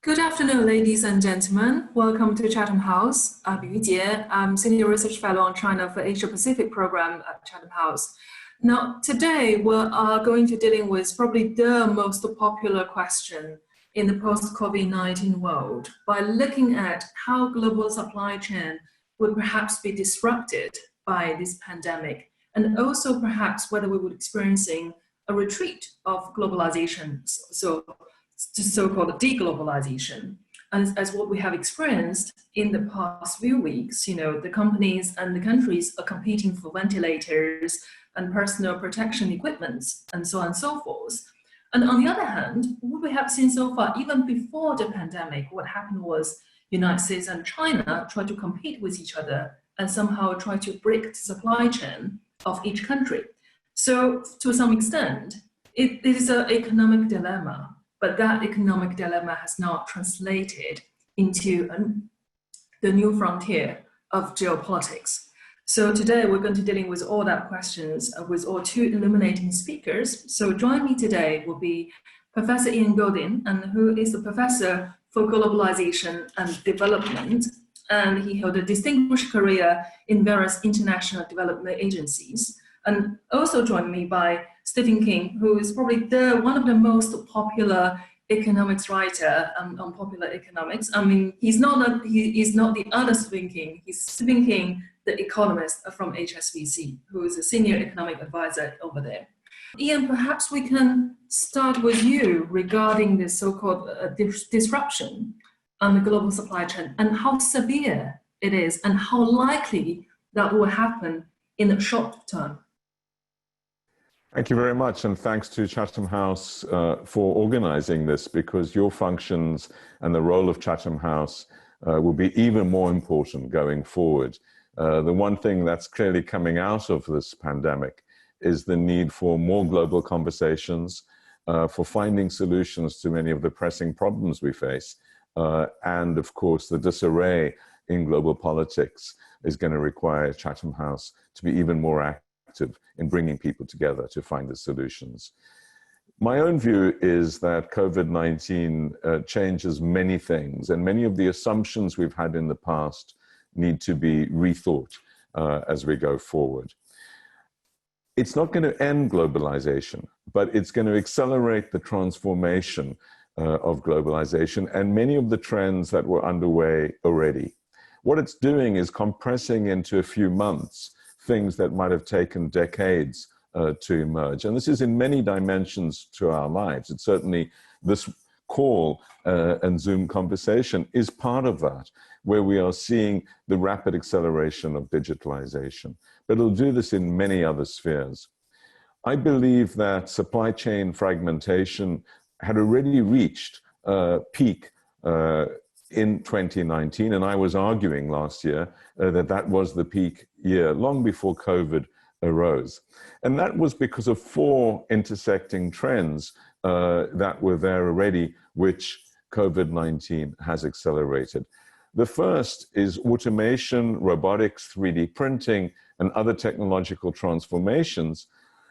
Good afternoon, ladies and gentlemen. Welcome to Chatham House. I'm Yu Jie. I'm Senior Research Fellow on China for Asia Pacific Program at Chatham House. Now, today we are going to dealing with probably the most popular question in the post-COVID-19 world by looking at how global supply chain would perhaps be disrupted by this pandemic, and also perhaps whether we would experiencing a retreat of globalization, so-called deglobalization. And as what we have experienced in the past few weeks, the companies and the countries are competing for ventilators and personal protection equipments and so on and so forth. And on the other hand, what we have seen so far, even before the pandemic, what happened was United States and China tried to compete with each other and somehow try to break the supply chain of each country. So to some extent, it is an economic dilemma. But that economic dilemma has now translated into the new frontier of geopolitics. So today we're going to dealing with all that questions with all two illuminating speakers. So join me today will be Professor Ian Godin, and who is a professor for globalization and development. And he held a distinguished career in various international development agencies. And also join me by Stephen King, who is probably one of the most popular economics writer on popular economics. I mean, he is not the other Stephen King. He's Stephen King, the economist from HSBC, who is a senior economic advisor over there. Ian, perhaps we can start with you regarding this so-called disruption on the global supply chain and how severe it is and how likely that will happen in the short term. Thank you very much, and thanks to Chatham House for organizing this, because your functions and the role of Chatham House will be even more important going forward. The one thing that's clearly coming out of this pandemic is the need for more global conversations, for finding solutions to many of the pressing problems we face, and of course the disarray in global politics is going to require Chatham House to be even more active in bringing people together to find the solutions. My own view is that COVID-19 changes many things, and many of the assumptions we've had in the past need to be rethought as we go forward. It's not going to end globalization, but it's going to accelerate the transformation of globalization and many of the trends that were underway already. What it's doing is compressing into a few months things that might have taken decades to emerge. And this is in many dimensions to our lives. It's certainly this call and Zoom conversation is part of that, where we are seeing the rapid acceleration of digitalization. But it'll do this in many other spheres. I believe that supply chain fragmentation had already reached peak in 2019, and I was arguing last year that that was the peak year, long before COVID arose. And that was because of four intersecting trends that were there already, which COVID-19 has accelerated. The first is automation, robotics, 3D printing, and other technological transformations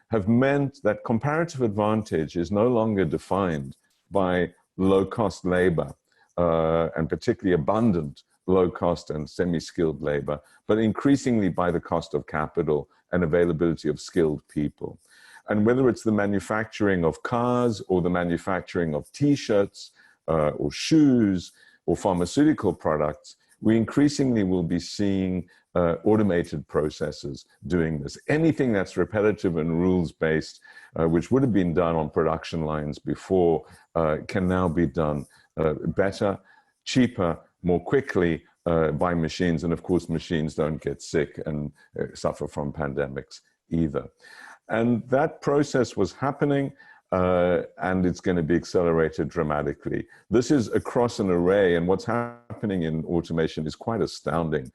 have meant that comparative advantage is no longer defined by low-cost labor, and particularly abundant low-cost and semi-skilled labor, but increasingly by the cost of capital and availability of skilled people. And whether it's the manufacturing of cars or the manufacturing of T-shirts or shoes or pharmaceutical products, we increasingly will be seeing automated processes doing this. Anything that's repetitive and rules-based, which would have been done on production lines before, can now be done better, cheaper, more quickly by machines. And of course, machines don't get sick and suffer from pandemics either. And that process was happening, and it's going to be accelerated dramatically. This is across an array, and what's happening in automation is quite astounding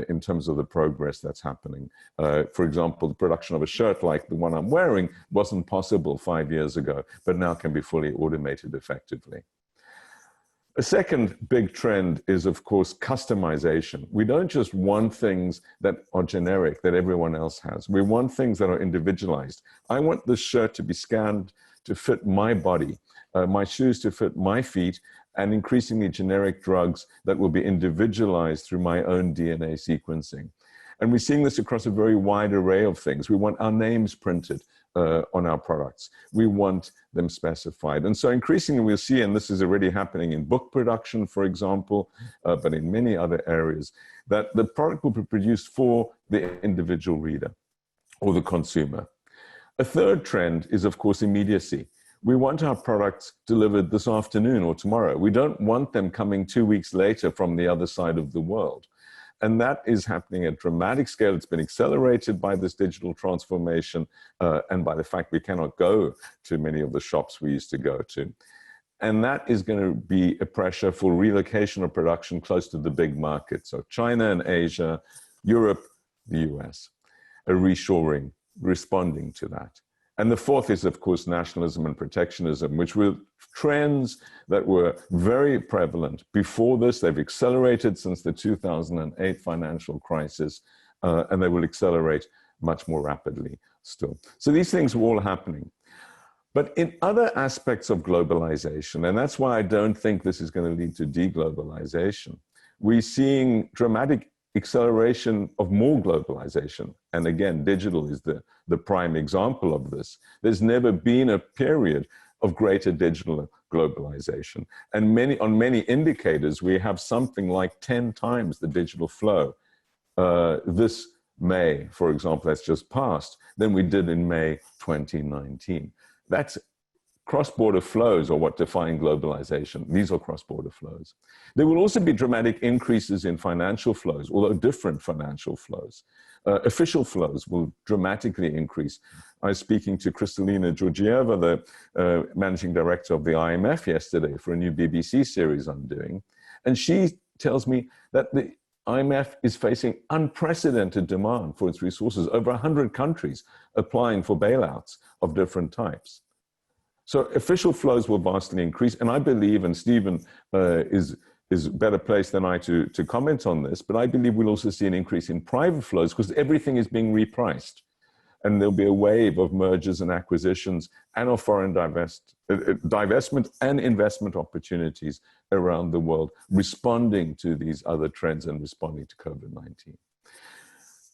in terms of the progress that's happening. For example, the production of a shirt like the one I'm wearing wasn't possible 5 years ago, but now can be fully automated effectively. A second big trend is, of course, customization. We don't just want things that are generic, that everyone else has. We want things that are individualized. I want this shirt to be scanned to fit my body my shoes to fit my feet, and increasingly generic drugs that will be individualized through my own DNA sequencing. And we're seeing this across a very wide array of things. We want our names printed on our products. We want them specified. And so increasingly we'll see, and this is already happening in book production, for example, but in many other areas, that the product will be produced for the individual reader or the consumer. A third trend is, of course, immediacy. We want our products delivered this afternoon or tomorrow. We don't want them coming 2 weeks later from the other side of the world. And that is happening at dramatic scale. It's been accelerated by this digital transformation and by the fact we cannot go to many of the shops we used to go to. And that is going to be a pressure for relocation of production close to the big markets. So China and Asia, Europe, the US, a reshoring, responding to that. And the fourth is, of course, nationalism and protectionism, which were trends that were very prevalent before this. They've accelerated since the 2008 financial crisis, and they will accelerate much more rapidly still. So these things are all happening. But in other aspects of globalization, and that's why I don't think this is going to lead to deglobalization, we're seeing dramatic acceleration of more globalization. And again, digital is the prime example of this. There's never been a period of greater digital globalization. And on many indicators, we have something like 10 times the digital flow this May, for example, that's just passed, than we did in May 2019. That's cross-border flows are what define globalization. These are cross-border flows. There will also be dramatic increases in financial flows, although different financial flows. Official flows will dramatically increase. I was speaking to Kristalina Georgieva, the managing director of the IMF yesterday for a new BBC series I'm doing. And she tells me that the IMF is facing unprecedented demand for its resources, over 100 countries applying for bailouts of different types. So official flows will vastly increase, and I believe, and Stephen is better placed than I to comment on this, but I believe we'll also see an increase in private flows because everything is being repriced. And there'll be a wave of mergers and acquisitions and of foreign divestment and investment opportunities around the world, responding to these other trends and responding to COVID-19.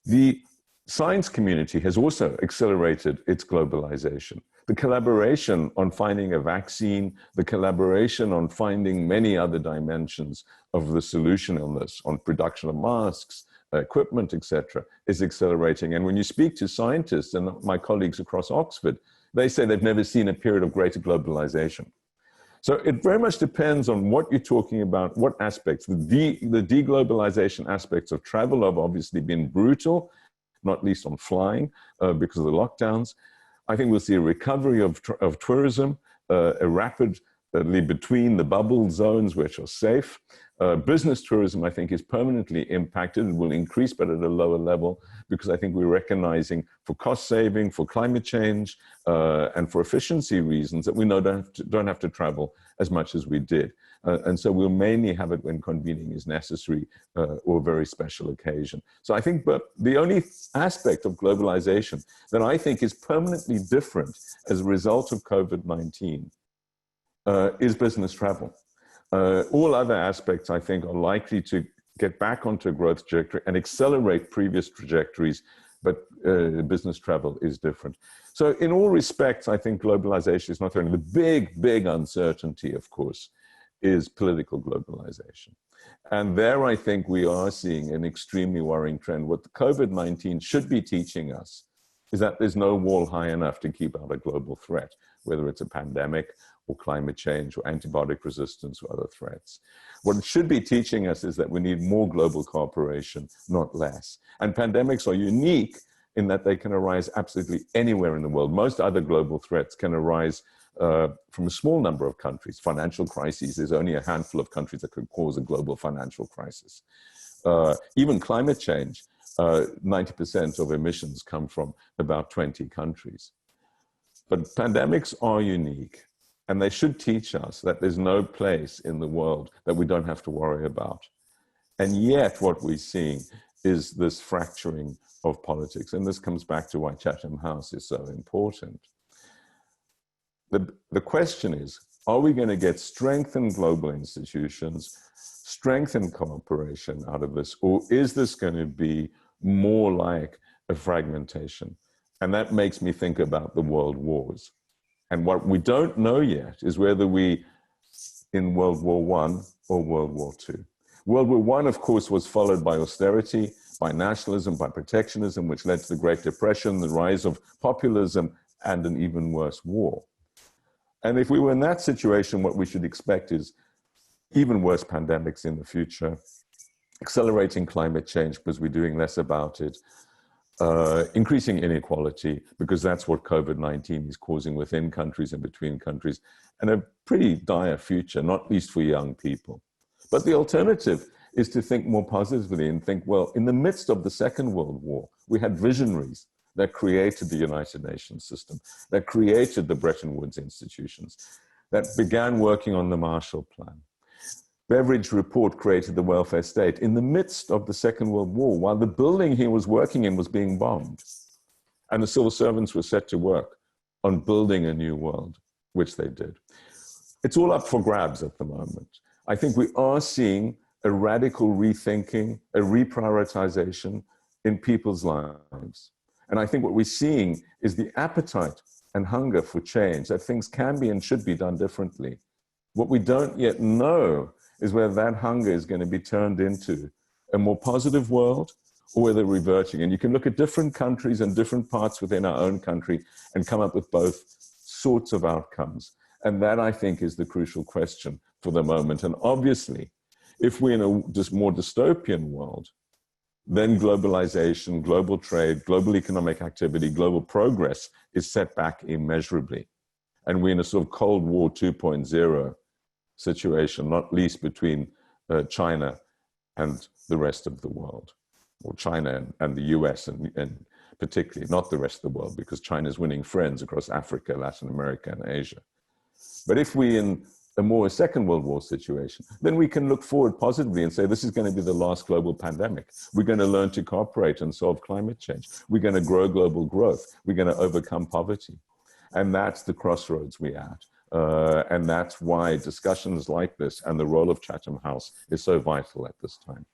The science community has also accelerated its globalization. The collaboration on finding a vaccine, the collaboration on finding many other dimensions of the solution on this, on production of masks, equipment, etc., is accelerating. And when you speak to scientists and my colleagues across Oxford, they say they've never seen a period of greater globalization. So it very much depends on what you're talking about, what aspects. The deglobalization aspects of travel have obviously been brutal, not least on flying because of the lockdowns. I think we'll see a recovery of tourism, a rapidly between the bubble zones which are safe. Business tourism, I think, is permanently impacted and will increase, but at a lower level, because I think we're recognizing for cost saving, for climate change, and for efficiency reasons that we don't have to travel as much as we did. And so we'll mainly have it when convening is necessary or a very special occasion. So I think but the only aspect of globalization that I think is permanently different as a result of COVID-19 is business travel. All other aspects, I think, are likely to get back onto a growth trajectory and accelerate previous trajectories, but business travel is different. So in all respects, I think globalization is not only the big uncertainty, of course, is political globalization. And there, I think we are seeing an extremely worrying trend. What the COVID-19 should be teaching us is that there's no wall high enough to keep out a global threat, whether it's a pandemic or climate change or antibiotic resistance or other threats. What it should be teaching us is that we need more global cooperation, not less. And pandemics are unique in that they can arise absolutely anywhere in the world. Most other global threats can arise from a small number of countries. Financial crises, there's only a handful of countries that could cause a global financial crisis. Even climate change, 90% of emissions come from about 20 countries. But pandemics are unique, and they should teach us that there's no place in the world that we don't have to worry about. And yet what we're seeing is this fracturing of politics. And this comes back to why Chatham House is so important. The question is, Are we going to get strengthened global institutions, strengthened cooperation out of this, or is this going to be more like a fragmentation? And that makes me think about the world wars. And what we don't know yet is whether we in World War I or World War II. World War I, of course, was followed by austerity, by nationalism, by protectionism, which led to the Great Depression, the rise of populism, and an even worse war. And if we were in that situation, what we should expect is even worse pandemics in the future, accelerating climate change because we're doing less about it, increasing inequality because that's what COVID-19 is causing within countries and between countries, and a pretty dire future, not least for young people. But the alternative is to think more positively and think, well, in the midst of the Second World War, we had visionaries that created the United Nations system, that created the Bretton Woods institutions, that began working on the Marshall Plan. Beveridge Report created the welfare state in the midst of the Second World War, while the building he was working in was being bombed. And the civil servants were set to work on building a new world, which they did. It's all up for grabs at the moment. I think we are seeing a radical rethinking, a reprioritization in people's lives. And I think what we're seeing is the appetite and hunger for change, that things can be and should be done differently. What we don't yet know is whether that hunger is going to be turned into a more positive world or whether reverting. And you can look at different countries and different parts within our own country and come up with both sorts of outcomes. And that, I think, is the crucial question for the moment. And obviously, if we're in a just more dystopian world, then globalization, global trade, global economic activity, global progress is set back immeasurably. And we're in a sort of Cold War 2.0 situation, not least between China and the rest of the world, or China and the US, and particularly not the rest of the world, because China's winning friends across Africa, Latin America, and Asia. But if we're in a more Second World War situation, then we can look forward positively and say, this is going to be the last global pandemic. We're going to learn to cooperate and solve climate change. We're going to grow global growth. We're going to overcome poverty. And that's the crossroads we're at. And that's why discussions like this and the role of Chatham House is so vital at this time.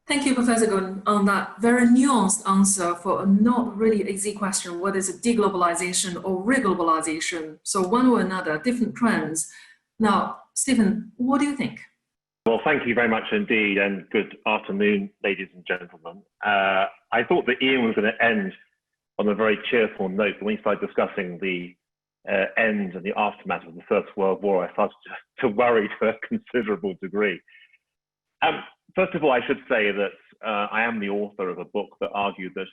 Thank you, Professor Gordon, on that very nuanced answer for a not really easy question. What is deglobalization or reglobalization? So one or another, different trends. Now, Stephen, what do you think? Well, thank you very much indeed, and good afternoon, ladies and gentlemen. I thought that Ian was going to end on a very cheerful note, but when he started discussing the end and the aftermath of the First World War, I started to worry to a considerable degree. First of all, I should say that I am the author of a book that argued that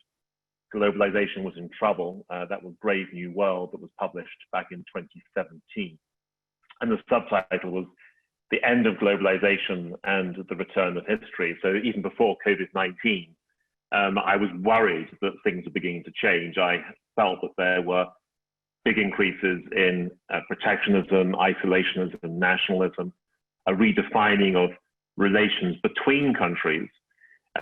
globalization was in trouble. That was Brave New World, that was published back in 2017. And the subtitle was The End of Globalization and the Return of History. So even before COVID-19, I was worried that things were beginning to change. I felt that there were big increases in protectionism, isolationism, nationalism, a redefining of relations between countries.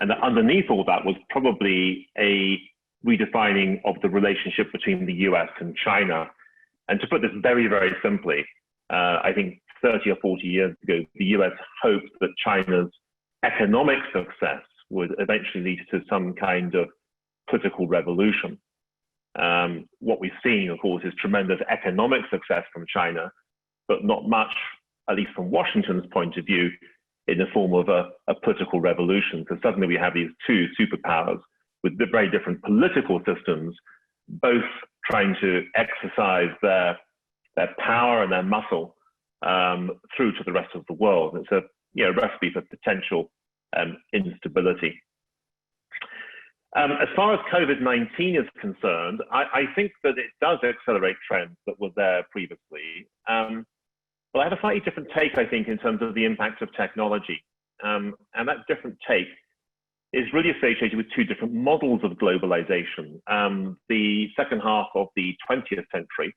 And underneath all that was probably a redefining of the relationship between the US and China. And to put this very, very simply, I think 30 or 40 years ago, the US hoped that China's economic success would eventually lead to some kind of political revolution. What we've seen, of course, is tremendous economic success from China, but not much, at least from Washington's point of view, in the form of a political revolution. So suddenly we have these two superpowers with very different political systems, both trying to exercise their power and their muscle through to the rest of the world. It's a recipe for potential instability. As far as COVID-19 is concerned, I think that it does accelerate trends that were there previously. But I have a slightly different take, I think, in terms of the impact of technology. And that different take is really associated with two different models of globalization. The second half of the 20th century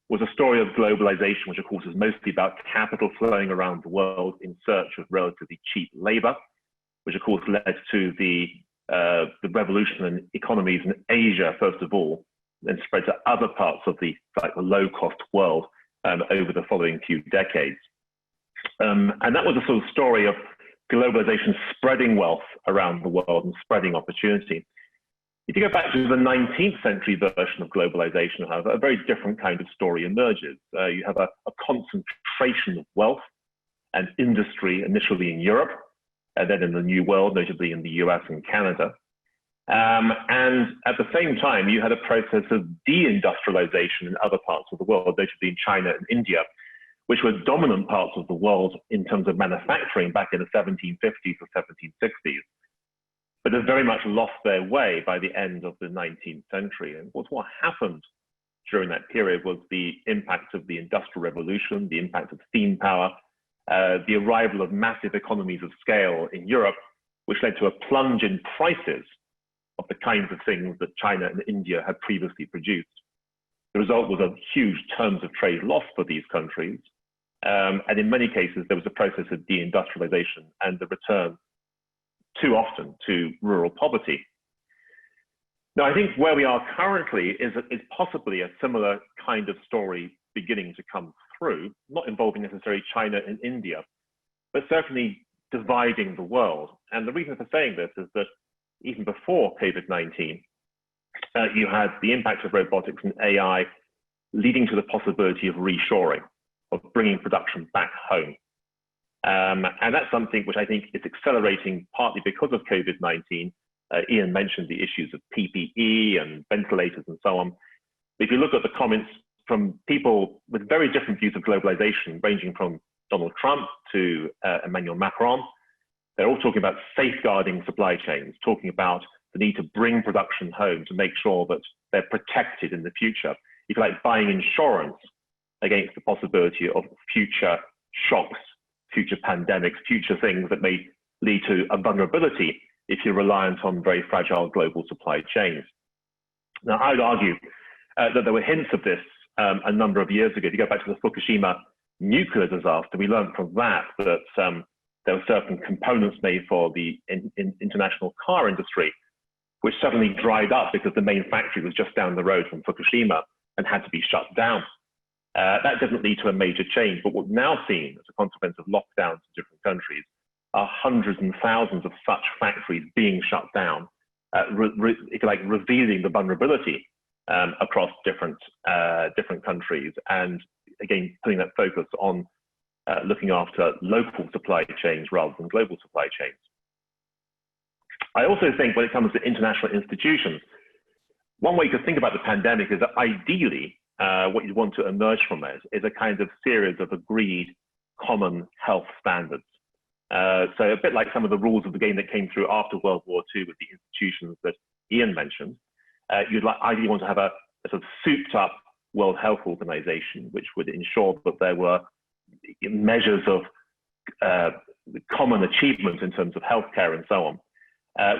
was a story of globalization, which of course is mostly about capital flowing around the world in search of relatively cheap labor, which of course led to the revolution in economies in Asia, first of all, then spread to other parts of the low-cost world over the following few decades. And that was a sort of story of globalization spreading wealth around the world and spreading opportunity. If you go back to the 19th century version of globalization, however, a very different kind of story emerges. You have a concentration of wealth and industry initially in Europe, and then in the New World, notably in the US and Canada. And at the same time, you had a process of deindustrialization in other parts of the world, notably in China and India, which were dominant parts of the world in terms of manufacturing back in the 1750s or 1760s, but have very much lost their way by the end of the 19th century. And what happened during that period was the impact of the Industrial Revolution, the impact of steam power, the arrival of massive economies of scale in Europe, which led to a plunge in prices of the kinds of things that China and India had previously produced. The result was a huge terms of trade loss for these countries. And in many cases, there was a process of deindustrialization and the return too often to rural poverty. Now, I think where we are currently is possibly a similar kind of story beginning to come through, not involving necessarily China and India, but certainly dividing the world. And the reason for saying this is that even before COVID-19, you had the impact of robotics and AI leading to the possibility of reshoring, of bringing production back home. And that's something which I think is accelerating partly because of COVID-19. Ian mentioned the issues of PPE and ventilators and so on. If you look at the comments from people with very different views of globalization, ranging from Donald Trump to Emmanuel Macron, they're all talking about safeguarding supply chains, talking about the need to bring production home to make sure that they're protected in the future. If you like, buying insurance against the possibility of future shocks, future pandemics, future things that may lead to a vulnerability if you're reliant on very fragile global supply chains. Now, I would argue that there were hints of this a number of years ago. If you go back to the Fukushima nuclear disaster, we learned from that there were certain components made for the international car industry, which suddenly dried up because the main factory was just down the road from Fukushima and had to be shut down. That doesn't lead to a major change, but what we've now seen as a consequence of lockdowns in different countries are hundreds and thousands of such factories being shut down, if you like, revealing the vulnerability across different countries, and again, putting that focus on looking after local supply chains rather than global supply chains. I also think when it comes to international institutions, one way to think about the pandemic is that ideally, what you want to emerge from it is a kind of series of agreed common health standards. So a bit like some of the rules of the game that came through after World War II with the institutions that Ian mentioned, you'd ideally want to have a sort of souped up World Health Organization, which would ensure that there were measures of common achievement in terms of healthcare and so on,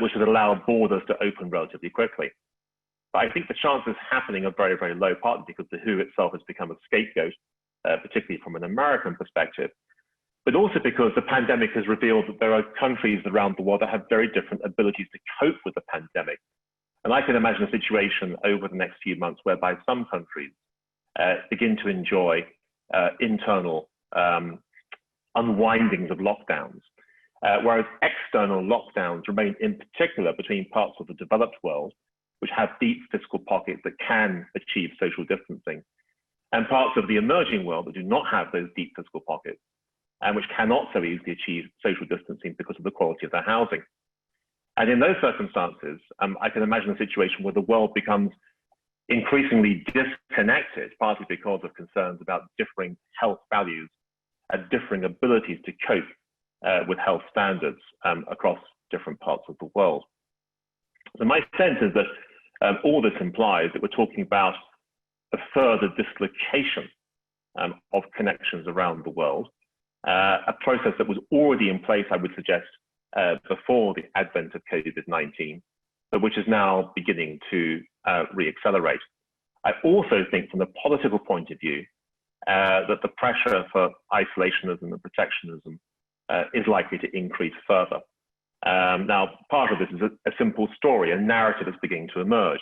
which would allow borders to open relatively quickly. But I think the chances happening are very, very low, partly because the WHO itself has become a scapegoat, particularly from an American perspective, but also because the pandemic has revealed that there are countries around the world that have very different abilities to cope with the pandemic. And I can imagine a situation over the next few months whereby some countries begin to enjoy internal unwindings of lockdowns, whereas external lockdowns remain in particular between parts of the developed world, which have deep fiscal pockets that can achieve social distancing, and parts of the emerging world that do not have those deep fiscal pockets, and which cannot so easily achieve social distancing because of the quality of their housing. And in those circumstances, I can imagine a situation where the world becomes increasingly disconnected, partly because of concerns about differing health values and differing abilities to cope with health standards across different parts of the world. So my sense is that all this implies that we're talking about a further dislocation of connections around the world, a process that was already in place, I would suggest, before the advent of COVID-19, but which is now beginning to re-accelerate. I also think from the political point of view that the pressure for isolationism and protectionism is likely to increase further. Now, part of this is a simple story, a narrative that's beginning to emerge.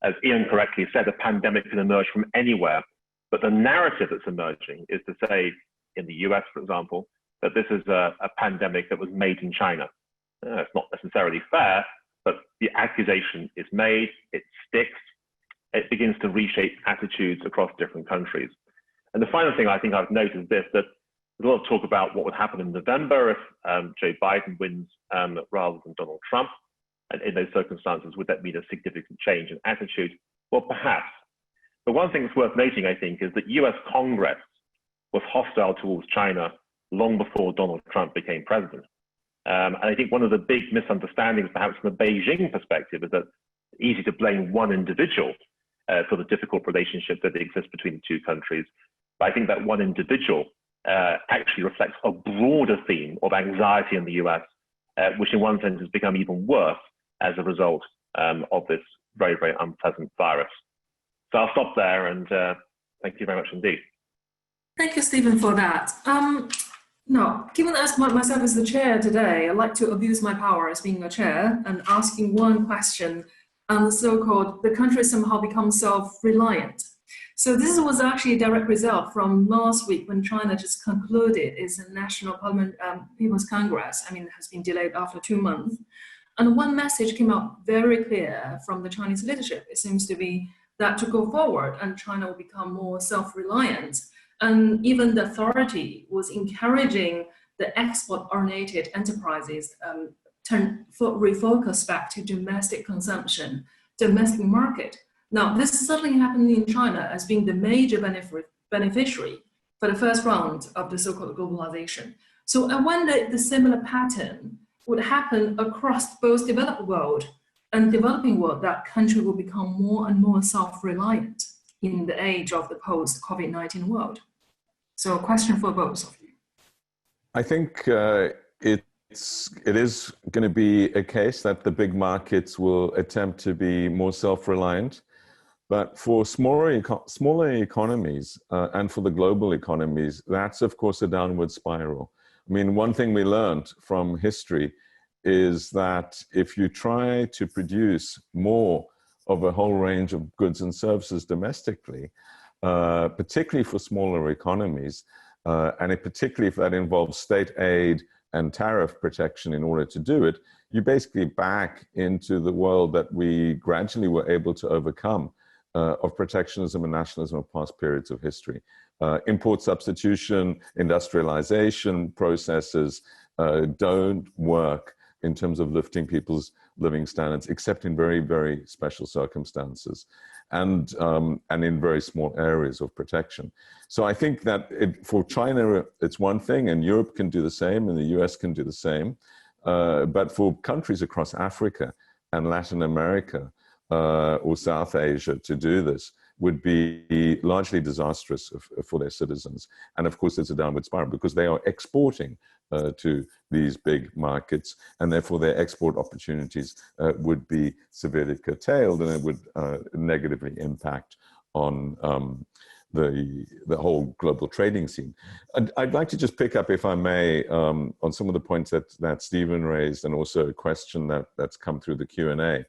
As Ian correctly said, a pandemic can emerge from anywhere, But the narrative that's emerging is to say, in the US, for example, that this is a pandemic that was made in China. It's not necessarily fair, but the accusation is made, it sticks, it begins to reshape attitudes across different countries. And the final thing I think I've noticed is this, that there's a lot of talk about what would happen in November if Joe Biden wins rather than Donald Trump. And in those circumstances, would that mean a significant change in attitude? Well, perhaps. But one thing that's worth noting, I think, is that US Congress was hostile towards China long before Donald Trump became president. And I think one of the big misunderstandings, perhaps from a Beijing perspective, is that it's easy to blame one individual for the difficult relationship that exists between the two countries. But I think that one individual actually reflects a broader theme of anxiety in the US, which in one sense has become even worse as a result of this very, very unpleasant virus. So I'll stop there, and thank you very much indeed. Thank you, Stephen, for that. Now, given as myself as the chair today, I'd like to abuse my power as being a chair and asking one question on the so-called, the country somehow becomes self-reliant. So this was actually a direct result from last week when China just concluded its National Parliament People's Congress. I mean, it has been delayed after 2 months. And one message came out very clear from the Chinese leadership. It seems to be that to go forward and China will become more self-reliant. And even the authority was encouraging the export-oriented enterprises refocus back to domestic consumption, domestic market. Now, this is certainly happening in China as being the major beneficiary for the first round of the so-called globalization. So I wonder if the similar pattern would happen across both developed world and developing world, that country will become more and more self-reliant in the age of the post-COVID-19 world. So a question for both of you. I think it is going to be a case that the big markets will attempt to be more self-reliant. But for smaller economies and for the global economies, that's of course a downward spiral. I mean, one thing we learned from history is that if you try to produce more of a whole range of goods and services domestically, particularly for smaller economies, and particularly if that involves state aid and tariff protection in order to do it, you basically back into the world that we gradually were able to overcome of protectionism and nationalism of past periods of history. Import substitution, industrialization processes don't work in terms of lifting people's living standards, except in very, very special circumstances and in very small areas of protection. So I think that for China, it's one thing, and Europe can do the same, and the US can do the same. But for countries across Africa and Latin America or South Asia to do this would be largely disastrous for their citizens. And of course, there's a downward spiral because they are exporting to these big markets, and therefore their export opportunities would be severely curtailed, and it would negatively impact on the whole global trading scene. I'd like to just pick up, if I may, on some of the points that Stephen raised, and also a question that's come through the Q&A.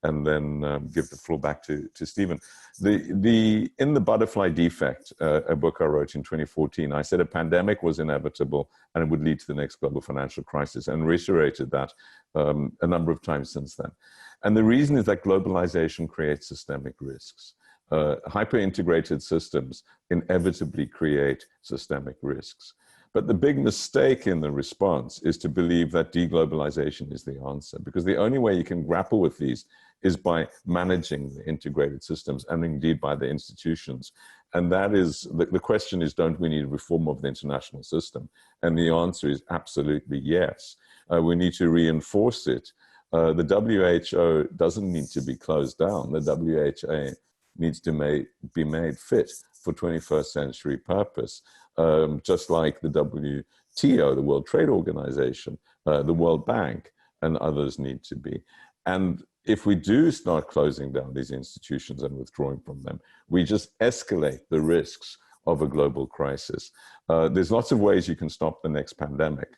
And then give the floor back to Stephen. In The Butterfly Defect, a book I wrote in 2014, I said a pandemic was inevitable and it would lead to the next global financial crisis, and reiterated that a number of times since then. And the reason is that globalization creates systemic risks. Hyper-integrated systems inevitably create systemic risks. But the big mistake in the response is to believe that deglobalization is the answer, because the only way you can grapple with these is by managing the integrated systems, and indeed by the institutions. And that is, the question is, don't we need reform of the international system? And the answer is absolutely yes. We need to reinforce it. The WHO doesn't need to be closed down. The WHO needs to be made fit for 21st century purpose. Just like the WTO, the World Trade Organization, the World Bank, and others need to be. And if we do start closing down these institutions and withdrawing from them, we just escalate the risks of a global crisis. There's lots of ways you can stop the next pandemic,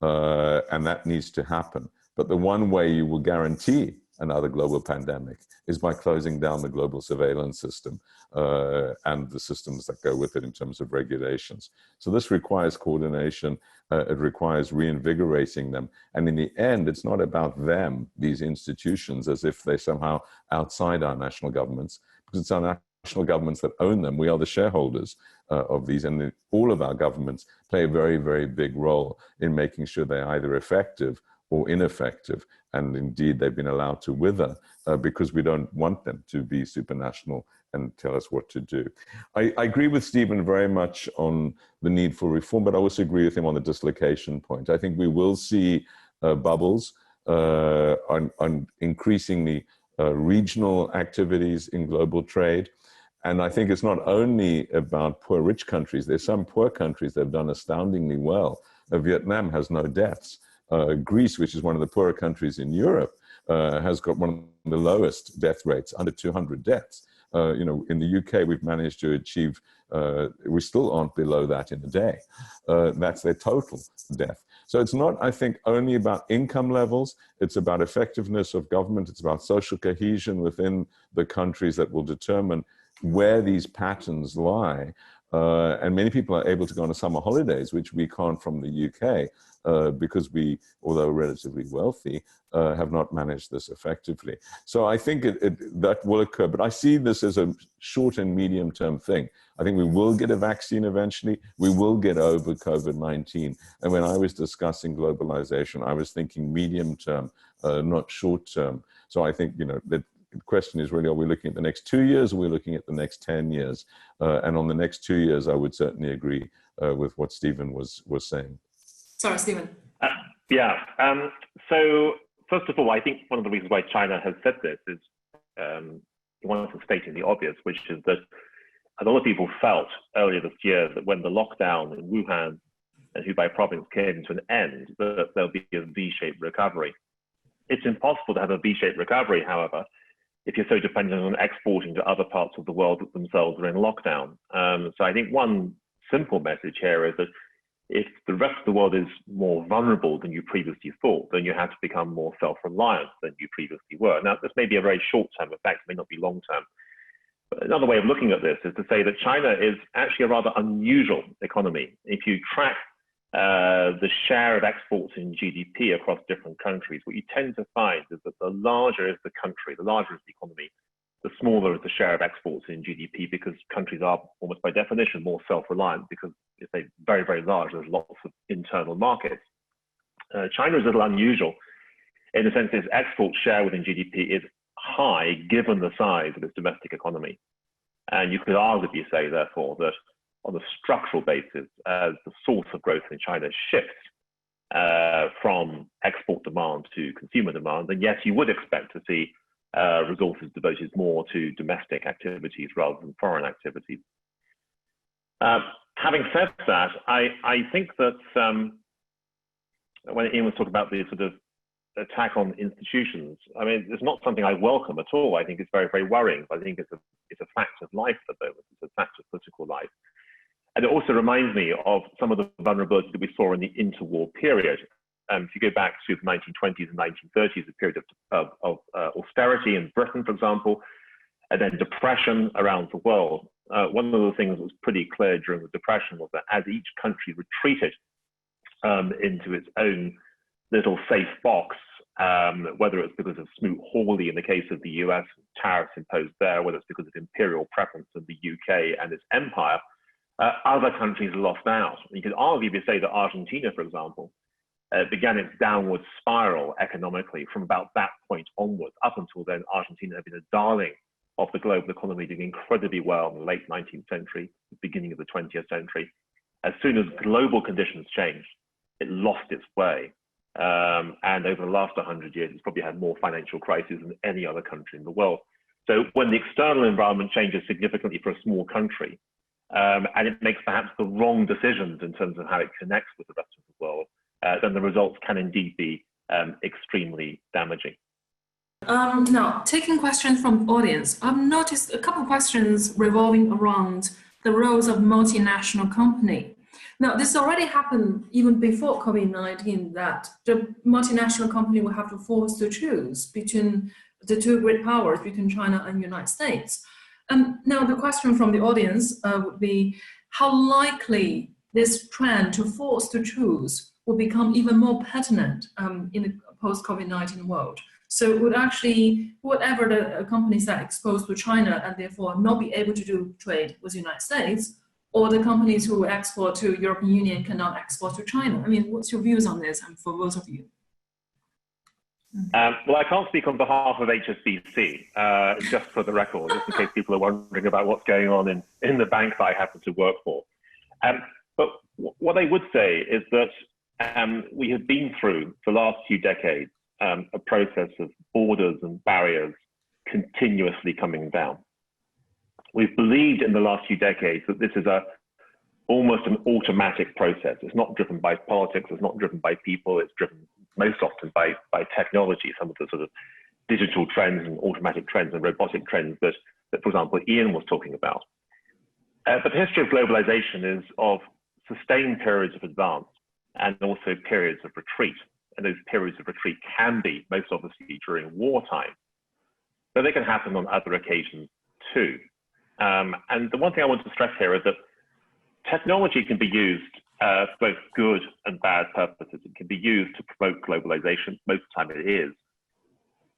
and that needs to happen. But the one way you will guarantee another global pandemic is by closing down the global surveillance system and the systems that go with it in terms of regulations. So this requires coordination. It requires reinvigorating them. And in the end, it's not about them, these institutions, as if they're somehow outside our national governments, because it's our national governments that own them. We are the shareholders of these, and all of our governments play a very, very big role in making sure they're either effective or ineffective. And indeed, they've been allowed to wither because we don't want them to be supranational and tell us what to do. I agree with Stephen very much on the need for reform, but I also agree with him on the dislocation point. I think we will see bubbles on increasingly regional activities in global trade. And I think it's not only about poor rich countries. There's some poor countries that have done astoundingly well. Vietnam has no deaths. Greece, which is one of the poorer countries in Europe, has got one of the lowest death rates, under 200 deaths. You know, in the UK, we've managed to achieve, we still aren't below that in a day. That's their total death. So it's not, I think, only about income levels. It's about effectiveness of government. It's about social cohesion within the countries that will determine where these patterns lie. And many people are able to go on summer holidays, which we can't from the UK because we, although relatively wealthy, have not managed this effectively. So I think that will occur, but I see this as a short and medium term thing. I think we will get a vaccine eventually. We will get over COVID-19. And when I was discussing globalization, I was thinking medium term, not short term. So I think, you know, that the question is really, are we looking at the next 2 years, or are we looking at the next 10 years? And on the next 2 years, I would certainly agree with what Stephen was saying. Sorry, Stephen. So first of all, I think one of the reasons why China has said this is one of the stating the obvious, which is that a lot of people felt earlier this year that when the lockdown in Wuhan and Hubei province came to an end, that there'll be a V-shaped recovery. It's impossible to have a V-shaped recovery, however, if you're so dependent on exporting to other parts of the world that themselves are in lockdown. So I think one simple message here is that if the rest of the world is more vulnerable than you previously thought, then you have to become more self-reliant than you previously were. Now, this may be a very short-term effect, may not be long-term. But another way of looking at this is to say that China is actually a rather unusual economy. If you track the share of exports in GDP across different countries, what you tend to find is that the larger is the country, the larger is the economy, the smaller is the share of exports in GDP, because countries are almost by definition more self-reliant, because if they're very, very large, there's lots of internal markets. China is a little unusual in the sense that its export share within GDP is high given the size of its domestic economy. And you could arguably say, therefore, that on a structural basis, as the source of growth in China shifts from export demand to consumer demand, then yes, you would expect to see resources devoted more to domestic activities rather than foreign activities. Having said that, I think that when Ian was talking about the sort of attack on institutions, I mean, it's not something I welcome at all. I think it's very, very worrying. But I think it's a fact of life at the moment. It's a fact of political life. And it also reminds me of some of the vulnerability that we saw in the interwar period. If you go back to the 1920s and 1930s, a period of austerity in Britain, for example, and then depression around the world. One of the things that was pretty clear during the Depression was that as each country retreated into its own little safe box, whether it's because of Smoot-Hawley in the case of the US, tariffs imposed there, whether it's because of imperial preference of the UK and its empire, other countries lost out. You could arguably say that Argentina, for example, began its downward spiral economically from about that point onwards. Up until then, Argentina had been a darling of the global economy, doing incredibly well in the late 19th century, the beginning of the 20th century. As soon as global conditions changed, it lost its way. And over the last 100 years, it's probably had more financial crises than any other country in the world. So when the external environment changes significantly for a small country, and it makes perhaps the wrong decisions in terms of how it connects with the rest of the world, then the results can indeed be extremely damaging. Now, taking questions from the audience, I've noticed a couple of questions revolving around the roles of multinational company. Now, this already happened even before COVID-19, that the multinational company will have to force to choose between the two great powers between China and the United States. Now, the question from the audience would be, how likely this trend to force to choose will become even more pertinent in the post-COVID-19 world? So it would actually, whatever the companies that are exposed to China and therefore not be able to do trade with the United States, or the companies who export to European Union cannot export to China. I mean, what's your views on this and for both of you? Well, I can't speak on behalf of HSBC, just for the record, just in case people are wondering about what's going on in the bank that I happen to work for. But what I would say is that we have been through, the last few decades, a process of borders and barriers continuously coming down. We've believed in the last few decades that this is almost an automatic process. It's not driven by politics, it's not driven by people, it's driven most often by technology, some of the sort of digital trends and automatic trends and robotic trends that for example, Ian was talking about. But the history of globalization is of sustained periods of advance and also periods of retreat. And those periods of retreat can be, most obviously, during wartime, but they can happen on other occasions too. And the one thing I want to stress here is that technology can be used for both good and bad purposes. It can be used to promote globalization, most of the time it is,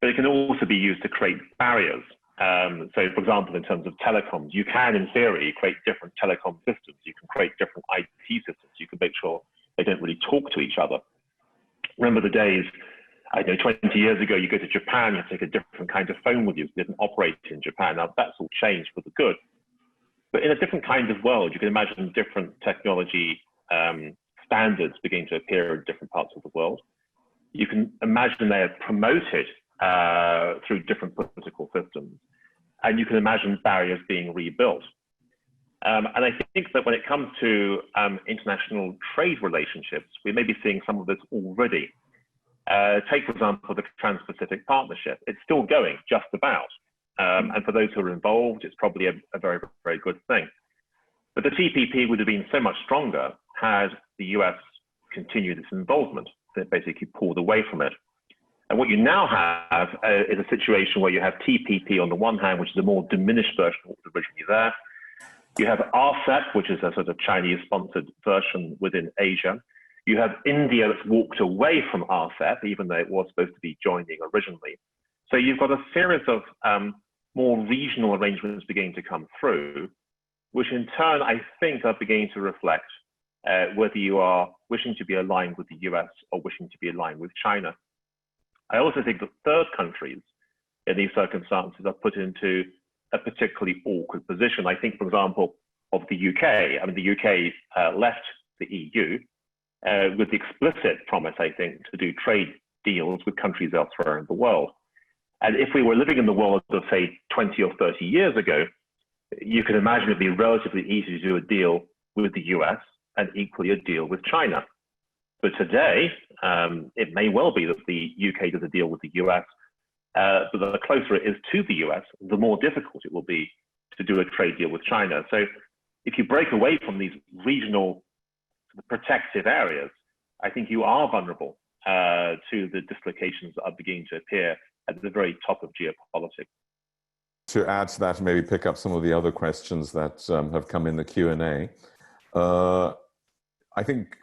but it can also be used to create barriers. So for example, in terms of telecoms, you can, in theory, create different telecom systems. You can create different IT systems. You can make sure they don't really talk to each other. Remember the days, I know 20 years ago, you go to Japan, you take a different kind of phone with you. It didn't operate in Japan. Now that's all changed for the good. But in a different kind of world, you can imagine different technology standards beginning to appear in different parts of the world. You can imagine they are promoted through different political systems. And you can imagine barriers being rebuilt. And I think that when it comes to international trade relationships, we may be seeing some of this already. Take, for example, the Trans-Pacific Partnership. It's still going, just about. And for those who are involved, it's probably a very, very good thing. But the TPP would have been so much stronger had the US continued its involvement, that basically pulled away from it. And what you now have is a situation where you have TPP on the one hand, which is a more diminished version of what was originally there. You have RCEP, which is a sort of Chinese-sponsored version within Asia. You have India that's walked away from RCEP, even though it was supposed to be joining originally. So you've got a series of more regional arrangements beginning to come through, which in turn, I think, are beginning to reflect whether you are wishing to be aligned with the US or wishing to be aligned with China. I also think that third countries in these circumstances are put into a particularly awkward position. I think, for example, of the UK. I mean, the UK left the EU with the explicit promise, I think, to do trade deals with countries elsewhere in the world. And if we were living in the world of, say, 20 or 30 years ago, you can imagine it'd be relatively easy to do a deal with the US and equally a deal with China. But today, it may well be that the UK does a deal with the US, but the closer it is to the US, the more difficult it will be to do a trade deal with China. So if you break away from these regional protective areas, I think you are vulnerable to the dislocations that are beginning to appear at the very top of geopolitics. To add to that, maybe pick up some of the other questions that have come in the Q&A. I think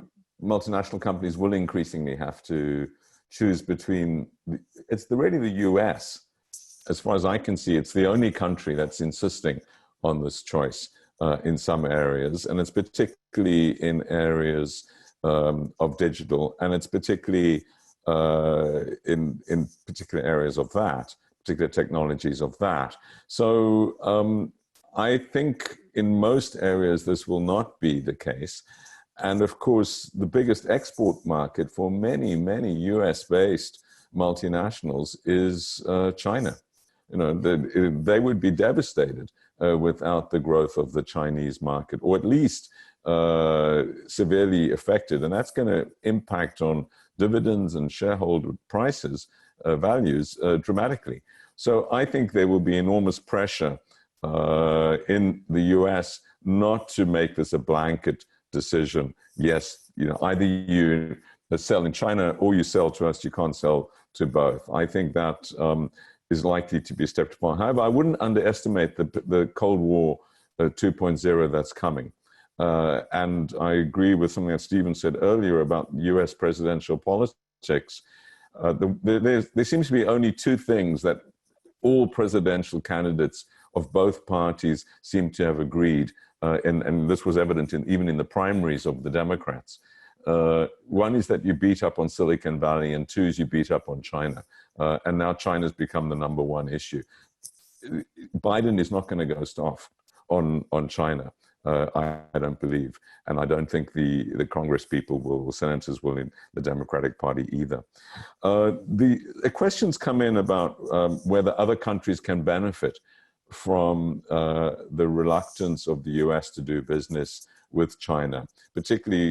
multinational companies will increasingly have to choose between, really the US. As far as I can see, it's the only country that's insisting on this choice in some areas, and it's particularly in areas of digital, and it's particularly in particular areas of that, particular technologies of that. So I think in most areas this will not be the case. And of course, the biggest export market for many, many US-based multinationals is China. You know, they would be devastated without the growth of the Chinese market, or at least severely affected. And that's going to impact on dividends and shareholder prices, values dramatically. So I think there will be enormous pressure in the US not to make this a blanket decision. Yes, you know, either you sell in China or you sell to us, you can't sell to both. I think that is likely to be stepped upon. However, I wouldn't underestimate the Cold War 2.0 that's coming. And I agree with something that Stephen said earlier about US presidential politics. There seems to be only two things that all presidential candidates of both parties seem to have agreed, and this was evident even in the primaries of the Democrats. One is that you beat up on Silicon Valley, and two is you beat up on China. And now China's become the #1 issue. Biden is not going to go soft on China, I don't believe. And I don't think the Congress people will, senators will in the Democratic Party either. The questions come in about whether other countries can benefit from the reluctance of the US to do business with China, particularly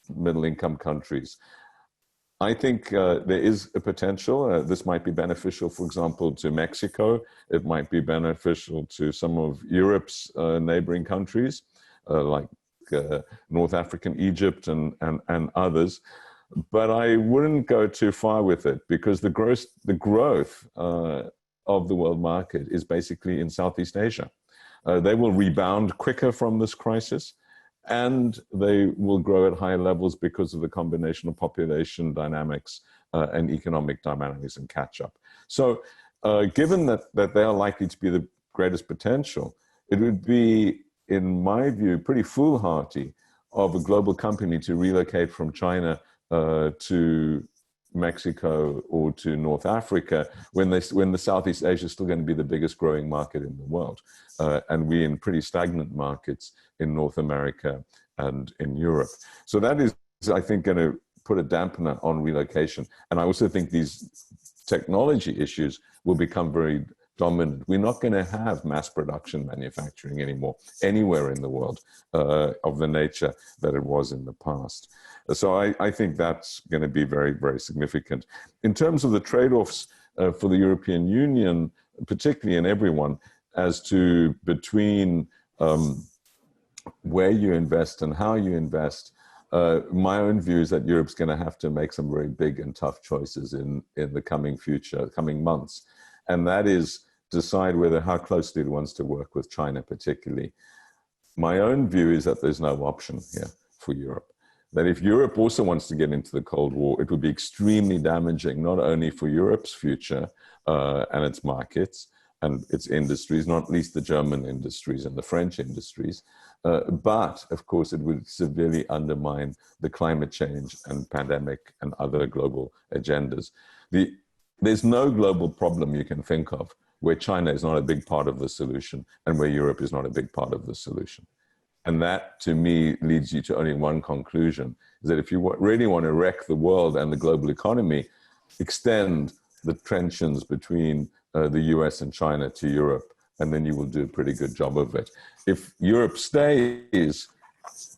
middle-income countries. I think there is a potential. This might be beneficial, for example, to Mexico. It might be beneficial to some of Europe's neighboring countries, like North African Egypt and others. But I wouldn't go too far with it, because the growth of the world market is basically in Southeast Asia. They will rebound quicker from this crisis, and they will grow at higher levels because of the combination of population dynamics and economic dynamics and catch-up. So given that they are likely to be the greatest potential, it would be, in my view, pretty foolhardy of a global company to relocate from China to Mexico or to North Africa when the Southeast Asia is still going to be the biggest growing market in the world. And we're in pretty stagnant markets in North America and in Europe. So that is, I think, going to put a dampener on relocation. And I also think these technology issues will become very dominant. We're not going to have mass production manufacturing anymore anywhere in the world of the nature that it was in the past. So I think that's going to be very, very significant. In terms of the trade-offs for the European Union, particularly in everyone, as to between where you invest and how you invest, my own view is that Europe's going to have to make some very big and tough choices in the coming months. And that is decide how closely it wants to work with China particularly. My own view is that there's no option here for Europe. That if Europe also wants to get into the Cold War, it would be extremely damaging, not only for Europe's future and its markets and its industries, not least the German industries and the French industries, but of course it would severely undermine the climate change and pandemic and other global agendas. There's no global problem you can think of where China is not a big part of the solution and where Europe is not a big part of the solution. And that, to me, leads you to only one conclusion, is that if you really want to wreck the world and the global economy, extend the tensions between the US and China to Europe, and then you will do a pretty good job of it. If Europe stays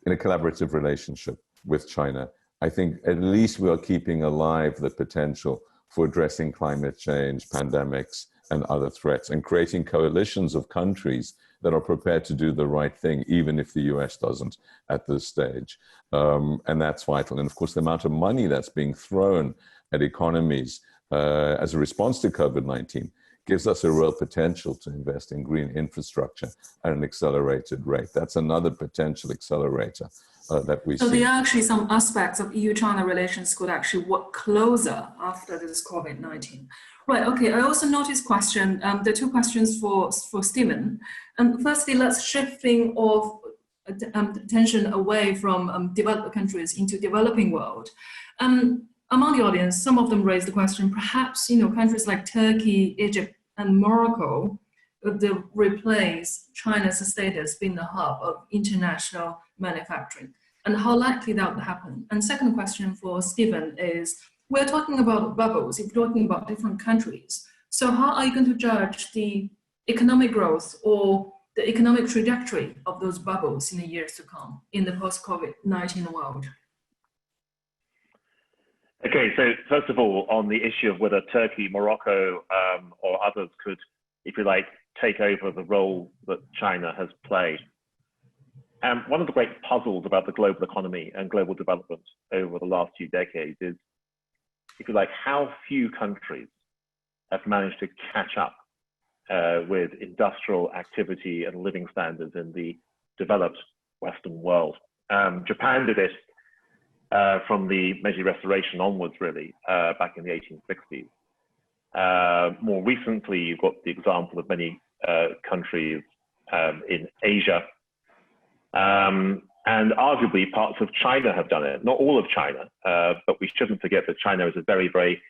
in a collaborative relationship with China, I think at least we are keeping alive the potential for addressing climate change, pandemics, and other threats, and creating coalitions of countries that are prepared to do the right thing, even if the US doesn't at this stage. And that's vital. And of course, the amount of money that's being thrown at economies as a response to COVID-19 gives us a real potential to invest in green infrastructure at an accelerated rate. That's another potential accelerator that we see. So there are actually some aspects of EU-China relations could actually work closer after this COVID-19. Right, okay, I also noticed there are two questions for Stephen. Firstly, let's shifting of attention away from developed countries into developing world. Among the audience, some of them raised the question, perhaps, countries like Turkey, Egypt, and Morocco would replace China's status being the hub of international manufacturing, and how likely that would happen. And second question for Stephen is, we're talking about bubbles, if we're talking about different countries. So how are you going to judge the economic growth or the economic trajectory of those bubbles in the years to come in the post-COVID-19 world? Okay, so first of all, on the issue of whether Turkey, Morocco, or others could, if you like, take over the role that China has played. One of the great puzzles about the global economy and global development over the last few decades is, if you like, how few countries have managed to catch up with industrial activity and living standards in the developed Western world. Japan did it from the Meiji Restoration onwards, really, back in the 1860s. More recently, you've got the example of many countries in Asia, and arguably parts of China have done it. Not all of China, but we shouldn't forget that China is a very, very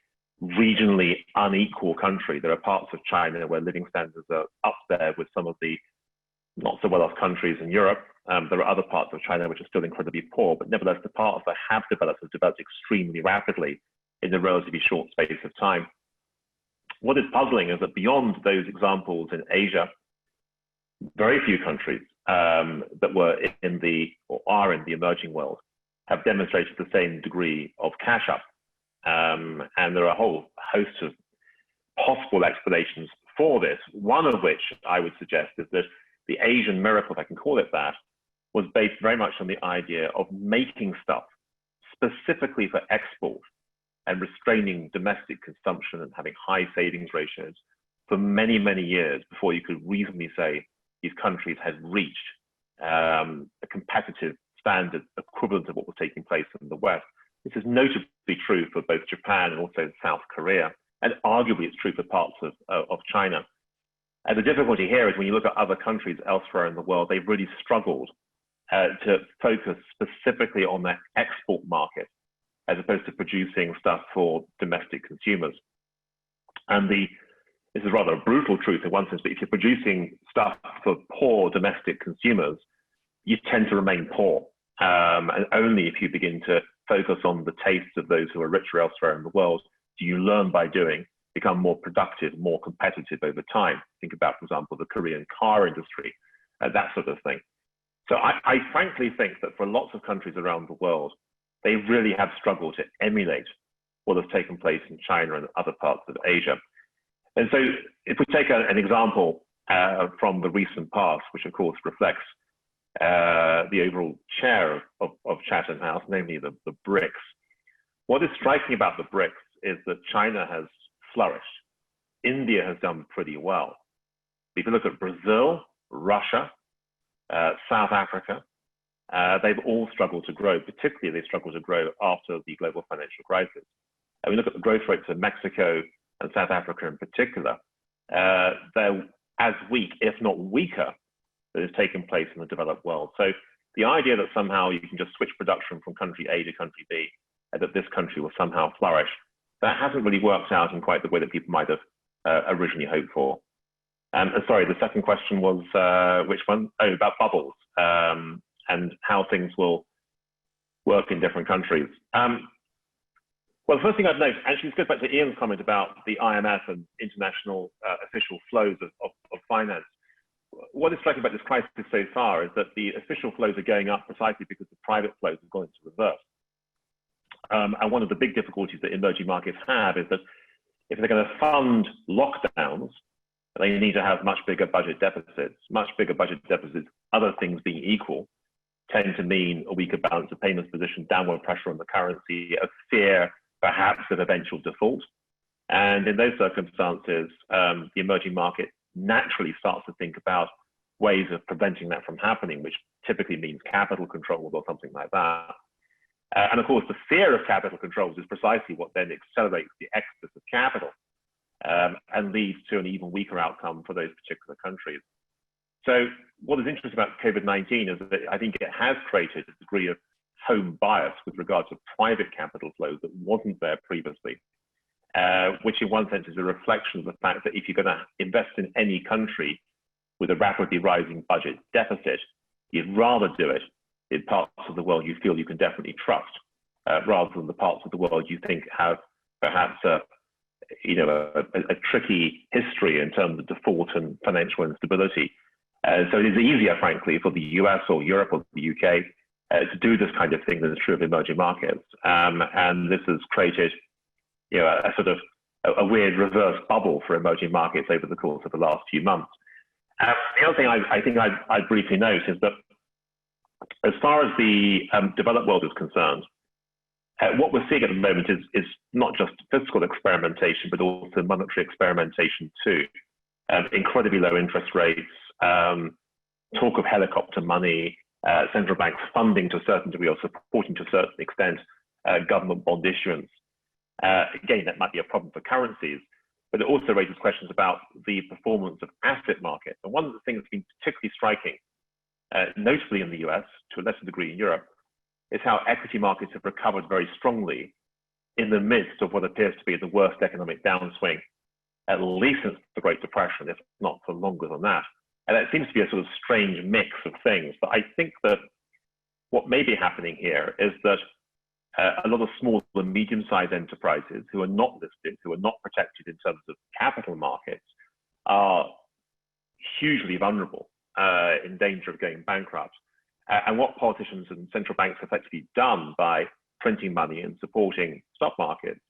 regionally unequal country. There are parts of China where living standards are up there with some of the not so well off countries in Europe. There are other parts of China which are still incredibly poor, but nevertheless, the parts that have developed extremely rapidly in a relatively short space of time. What is puzzling is that beyond those examples in Asia, very few countries that were in the, or are in the emerging world have demonstrated the same degree of cash up. And there are a whole host of possible explanations for this, one of which I would suggest is that the Asian miracle, if I can call it that, was based very much on the idea of making stuff specifically for export and restraining domestic consumption and having high savings ratios for many, many years before you could reasonably say these countries had reached a competitive standard equivalent of what was taking place in the West. This is notably true for both Japan and also South Korea, and arguably it's true for parts of China. And the difficulty here is when you look at other countries elsewhere in the world, they've really struggled to focus specifically on their export market as opposed to producing stuff for domestic consumers. And this is rather a brutal truth in one sense, but if you're producing stuff for poor domestic consumers, you tend to remain poor. And only if you begin to focus on the tastes of those who are richer elsewhere in the world do you learn by doing, become more productive, more competitive over time. Think about, for example, the Korean car industry, that sort of thing. So I frankly think that for lots of countries around the world, they really have struggled to emulate what has taken place in China and other parts of Asia. And so if we take an example from the recent past, which of course reflects the overall chair of Chatham House, namely the BRICS, what is striking about the BRICS is that China has flourished. India has done pretty well. If you look at Brazil, Russia, South Africa, they've all struggled to grow, particularly they struggled to grow after the global financial crisis. And we look at the growth rates of Mexico and South Africa in particular, they're as weak, if not weaker, that has taken place in the developed world. So the idea that somehow you can just switch production from country A to country B, and that this country will somehow flourish, that hasn't really worked out in quite the way that people might have originally hoped for. Sorry, the second question was which one? Oh, about bubbles and how things will work in different countries. Well, the first thing I'd note, actually, this goes back to Ian's comment about the IMF and international official flows of finance. What is striking about this crisis so far is that the official flows are going up precisely because the private flows have gone into reverse. And one of the big difficulties that emerging markets have is that if they're going to fund lockdowns, they need to have much bigger budget deficits. Much bigger budget deficits, other things being equal, tend to mean a weaker balance of payments position, downward pressure on the currency, a fear perhaps of eventual default. And in those circumstances, the emerging market naturally starts to think about ways of preventing that from happening, which typically means capital controls or something like that. And of course, the fear of capital controls is precisely what then accelerates the exodus of capital and leads to an even weaker outcome for those particular countries. So what is interesting about COVID-19 is that I think it has created a degree of home bias with regard to private capital flows that wasn't there previously, which in one sense is a reflection of the fact that if you're going to invest in any country with a rapidly rising budget deficit, you'd rather do it in parts of the world you feel you can definitely trust, rather than the parts of the world you think have perhaps a tricky history in terms of default and financial instability. So it is easier, frankly, for the US or Europe or the UK to do this kind of thing than is true of emerging markets. And this has created a sort of a weird reverse bubble for emerging markets over the course of the last few months. The other thing I think I'd briefly note is that as far as the developed world is concerned, What we're seeing at the moment is not just fiscal experimentation, but also monetary experimentation too. Incredibly low interest rates, talk of helicopter money, central banks funding to a certain degree or supporting to a certain extent government bond issuance. Again, that might be a problem for currencies, but it also raises questions about the performance of asset markets. And one of the things that's been particularly striking, notably in the US, to a lesser degree in Europe, is how equity markets have recovered very strongly in the midst of what appears to be the worst economic downswing, at least since the Great Depression, if not for longer than that. And that seems to be a sort of strange mix of things. But I think that what may be happening here is that a lot of small and medium-sized enterprises who are not listed, who are not protected in terms of capital markets, are hugely vulnerable, in danger of going bankrupt. And what politicians and central banks have effectively done by printing money and supporting stock markets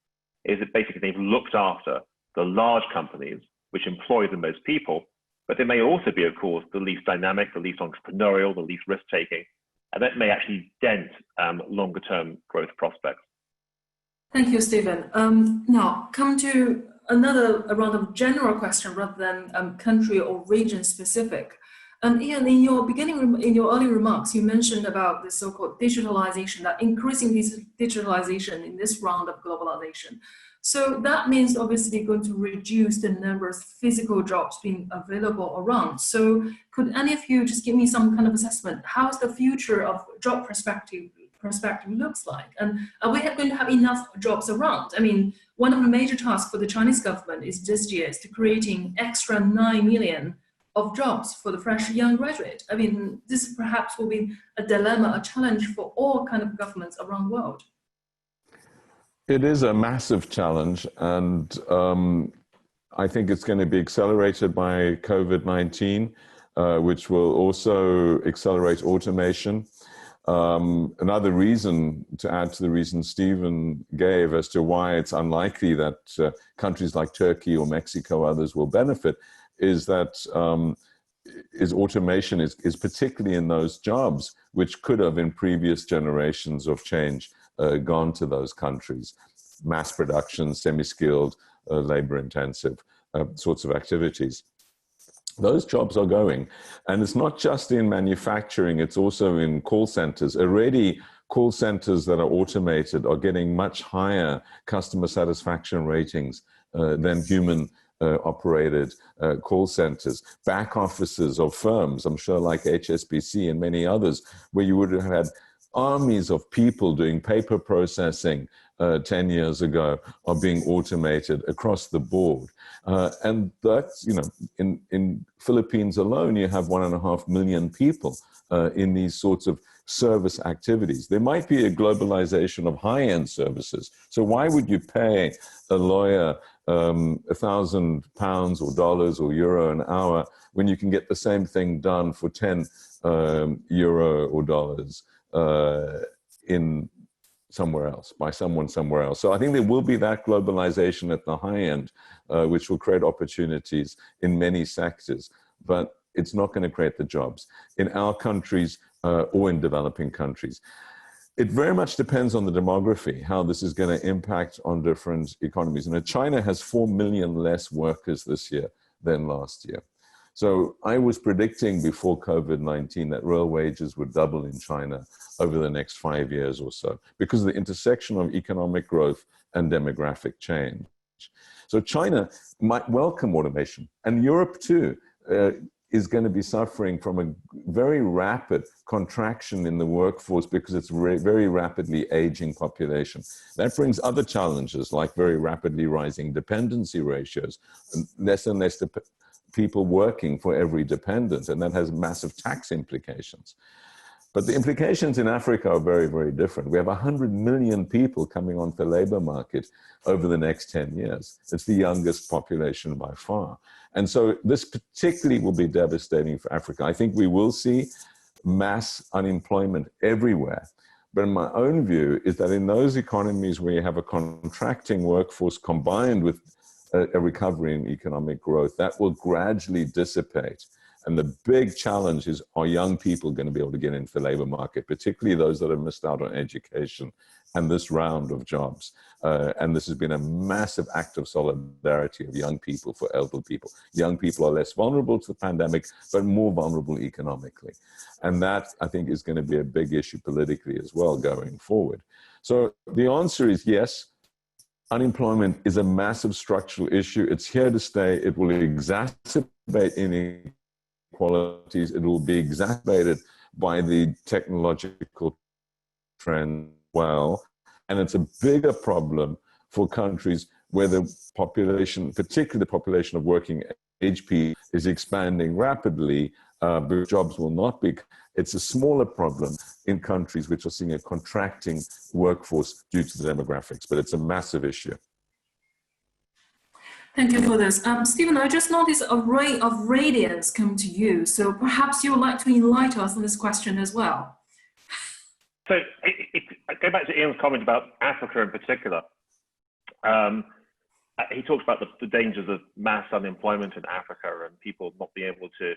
is that basically they've looked after the large companies which employ the most people, but they may also be, of course, the least dynamic, the least entrepreneurial, the least risk-taking, and that may actually dent longer-term growth prospects. Thank you, Stephen. Now, come to another round of general question rather than country or region specific. Ian, in your early remarks, you mentioned about the so-called digitalization, that increasing this digitalization in this round of globalization. So that means obviously going to reduce the number of physical jobs being available around. So could any of you just give me some kind of assessment? How's the future of job perspective looks like? And are we going to have enough jobs around? I mean, one of the major tasks for the Chinese government is this year is to creating extra 9 million of jobs for the fresh young graduate. I mean, this perhaps will be a dilemma, a challenge for all kind of governments around the world. It is a massive challenge, and I think it's going to be accelerated by COVID-19, which will also accelerate automation. Another reason, to add to the reason Stephen gave as to why it's unlikely that countries like Turkey or Mexico or others will benefit, is that automation is particularly in those jobs which could have in previous generations of change gone to those countries. Mass production, semi-skilled, labor-intensive sorts of activities. Those jobs are going. And it's not just in manufacturing, it's also in call centers. Already, call centers that are automated are getting much higher customer satisfaction ratings than human operated call centers. Back offices of firms, I'm sure like HSBC and many others, where you would have had armies of people doing paper processing 10 years ago, are being automated across the board. And that's, you know, in Philippines alone, you have 1.5 million people in these sorts of service activities. There might be a globalization of high-end services. So why would you pay a lawyer £1,000 or dollars or euro an hour when you can get the same thing done for 10 euro or dollars in somewhere else, by someone somewhere else? So I think there will be that globalization at the high end, which will create opportunities in many sectors, but it's not going to create the jobs in our countries or in developing countries. It very much depends on the demography, how this is going to impact on different economies. And China has 4 million less workers this year than last year. So I was predicting before COVID-19 that real wages would double in China over the next 5 years or so, because of the intersection of economic growth and demographic change. So China might welcome automation, and Europe too is going to be suffering from a very rapid contraction in the workforce because it's very rapidly aging population. That brings other challenges like very rapidly rising dependency ratios, less and less people working for every dependent, and that has massive tax implications. But the implications in Africa are very, very different. We have 100 million people coming onto the labor market over the next 10 years. It's the youngest population by far. And so this particularly will be devastating for Africa. I think we will see mass unemployment everywhere. But in my own view is that in those economies where you have a contracting workforce combined with a recovery in economic growth, that will gradually dissipate. And the big challenge is, are young people going to be able to get into the labor market, particularly those that have missed out on education and this round of jobs. And this has been a massive act of solidarity of young people for elderly people. Young people are less vulnerable to the pandemic, but more vulnerable economically. And that, I think, is going to be a big issue politically as well going forward. So the answer is yes. Unemployment is a massive structural issue. It's here to stay. It will exacerbate inequalities. It will be exacerbated by the technological trend well. And it's a bigger problem for countries where the population, particularly the population of working age people, is expanding rapidly, but jobs will not be. It's a smaller problem in countries which are seeing a contracting workforce due to the demographics, but it's a massive issue. Thank you for this. Stephen, I just noticed a ray of radiance come to you, so perhaps you would like to enlighten us on this question as well. So, go back to Ian's comment about Africa in particular. He talks about the dangers of mass unemployment in Africa and people not being able to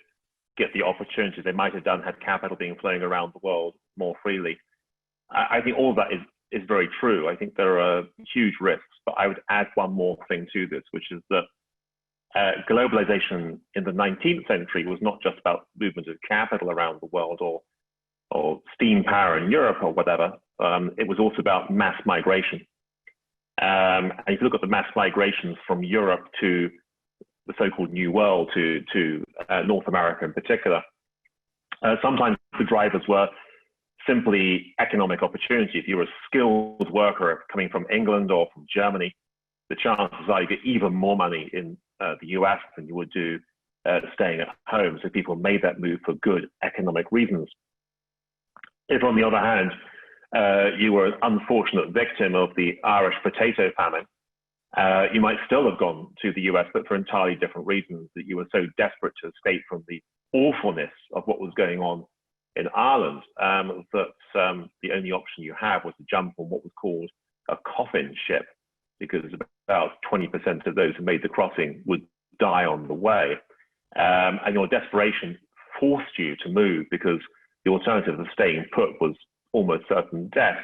get the opportunities they might have done had capital being flowing around the world more freely. I think all of that is very true. I think there are huge risks, but I would add one more thing to this, which is that globalization in the 19th century was not just about movement of capital around the world or steam power in Europe or whatever. It was also about mass migration. And if you look at the mass migrations from Europe to the so-called New World, to North America in particular, sometimes the drivers were simply economic opportunity. If you were a skilled worker coming from England or from Germany, the chances are you get even more money in the US than you would do staying at home. So people made that move for good economic reasons. If, on the other hand, you were an unfortunate victim of the Irish potato famine, you might still have gone to the US, but for entirely different reasons, that you were so desperate to escape from the awfulness of what was going on in Ireland, that the only option you had was to jump on what was called a coffin ship, because about 20% of those who made the crossing would die on the way. And your desperation forced you to move, because the alternative of staying put was almost certain death.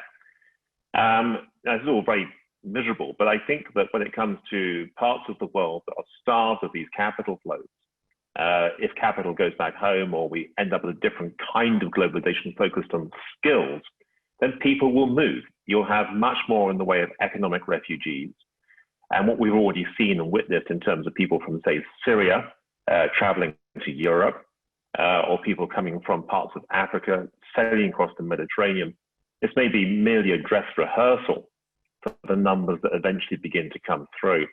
Now, this is all very miserable, but I think that when it comes to parts of the world that are starved of these capital flows, if capital goes back home or we end up with a different kind of globalization focused on skills, then people will move. You'll have much more in the way of economic refugees. And what we've already seen and witnessed in terms of people from, say, Syria traveling to Europe, or people coming from parts of Africa, sailing across the Mediterranean, this may be merely a dress rehearsal for the numbers that eventually begin to come through.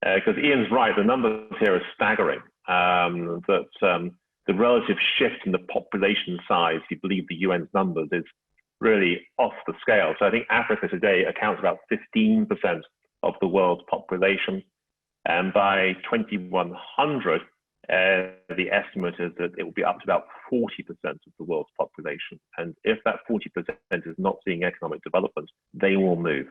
Because Ian's right, the numbers here are staggering. The relative shift in the population size, if you believe the UN's numbers, is really off the scale. So I think Africa today accounts for about 15% of the world's population. And by 2100, the estimate is that it will be up to about 40% of the world's population. And if that 40% is not seeing economic development, they will move.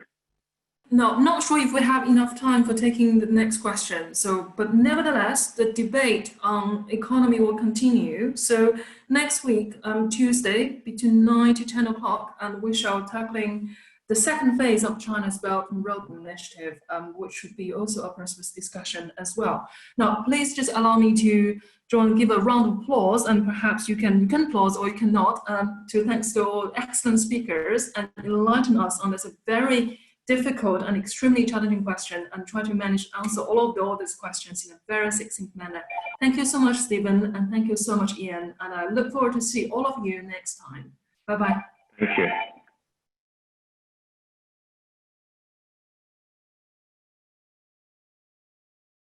No, I'm not sure if we have enough time for taking the next question. So, but nevertheless, the debate on economy will continue. So next week, Tuesday, between 9 to 10 o'clock, and we shall tackling the second phase of China's Belt and Road Initiative, which should be also a purpose discussion as well. Now, please just allow me to give a round of applause, and perhaps you can applause or you cannot, to thanks to all excellent speakers and enlighten us on this very difficult and extremely challenging question, and try to answer all these questions in a very succinct manner. Thank you so much, Stephen, and thank you so much, Ian. And I look forward to see all of you next time. Bye-bye. Thank you.